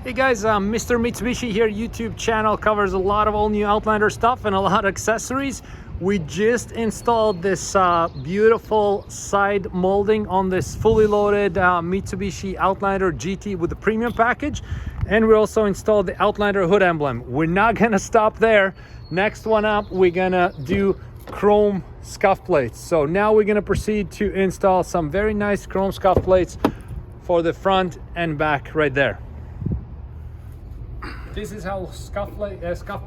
Hey guys, Mr. Mitsubishi here. YouTube channel covers a lot of all new Outlander stuff and a lot of accessories. We just installed this beautiful side molding on this fully loaded Mitsubishi Outlander GT with the premium package, and we also installed the Outlander hood emblem. We're not gonna stop there. Next one up, we're gonna do chrome scuff plates. So now we're gonna proceed to install some very nice chrome scuff plates for the front and back right there. This is how scuff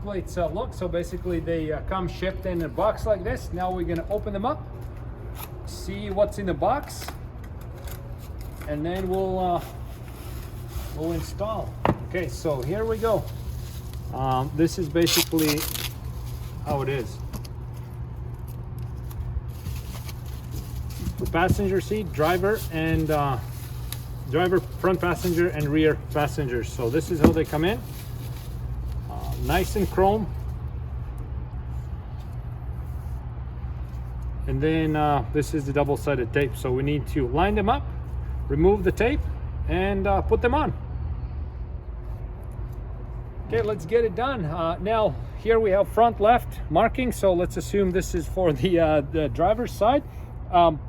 plates look. So basically they come shipped in a box like this. Now we're gonna open them up, see what's in the box, and then we'll install. Okay, so here we go. This is basically how it is. The passenger seat, driver, and driver, front passenger, and rear passengers. So this is how they come in. Nice and chrome, and then this is the double-sided tape, so we need to line them up, remove the tape, and put them on. Okay, let's get it done. Now here we have front left marking, so let's assume this is for the driver's side.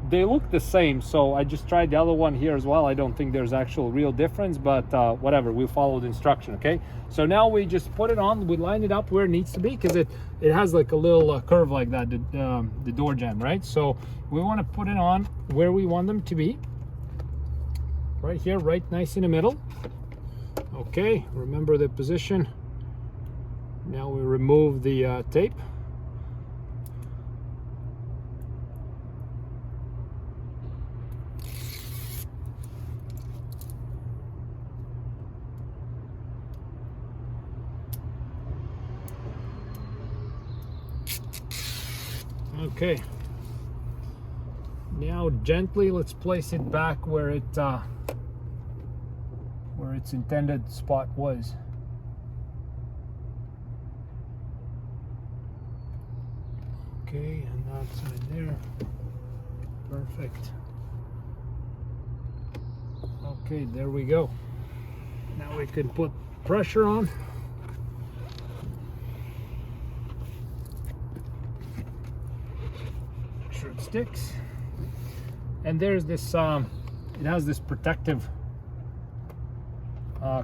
They look the same, so I just tried the other one here as well. I don't think there's actual real difference, but whatever, we'll follow the instruction. Okay, so now we just put it on, we line it up where it needs to be, because it has like a little curve like that, the door jamb, right? So we want to put it on where we want them to be, right here, right nice in the middle. Okay, remember the position. Now we remove the tape. Okay, now gently let's place it back where its intended spot was. Okay, and that side there. Perfect. Okay, there we go. Now we can put pressure on. It sticks, and there's this it has this protective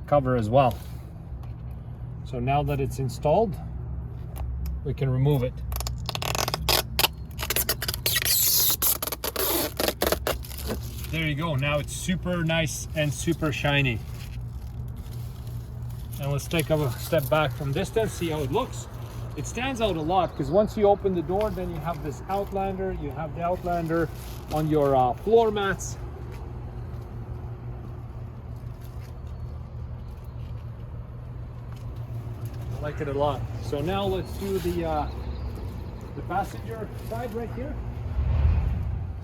cover as well. So now that it's installed, we can remove it. There you go. Now it's super nice and super shiny. And let's take a step back from distance, see how it looks. It stands out a lot because once you open the door, then you have this Outlander, you have the Outlander on your floor mats. I like it a lot. So now let's do the passenger side right here.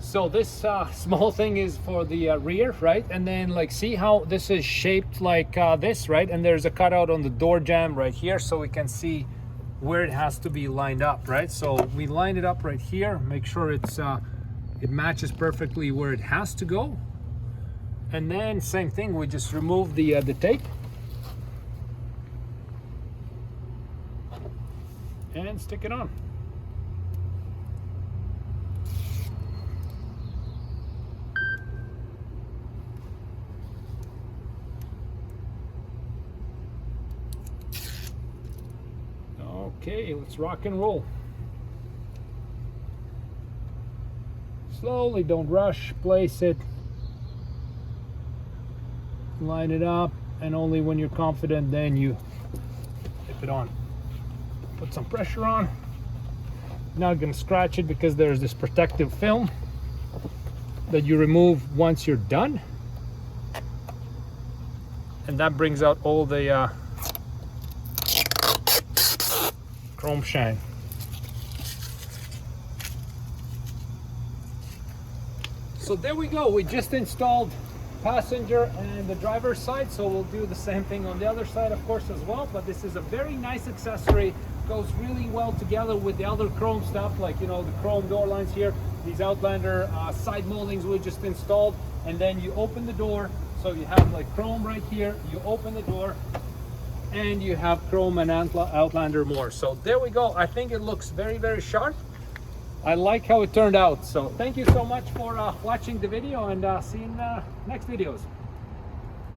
So this small thing is for the rear, right? And then like, see how this is shaped like this, right? And there's a cutout on the door jamb right here, so we can see where it has to be lined up, right? So we line it up right here, make sure it matches perfectly where it has to go. And then same thing, we just remove the tape and stick it on. Okay, let's rock and roll. Slowly, don't rush, place it, line it up, and only when you're confident then you tip it on. Put some pressure on. Not gonna scratch it because there's this protective film that you remove once you're done, and that brings out all the chrome shine. So there we go. We just installed passenger and the driver's side, so we'll do the same thing on the other side of course as well. But this is a very nice accessory, goes really well together with the other chrome stuff, like, you know, the chrome door lines here, these Outlander side moldings we just installed. And then you open the door, So you have like chrome right here, you open the door, and you have chrome and Outlander more. So there we go. I think it looks very, very sharp. I like how it turned out. So thank you so much for watching the video, and see you in next videos.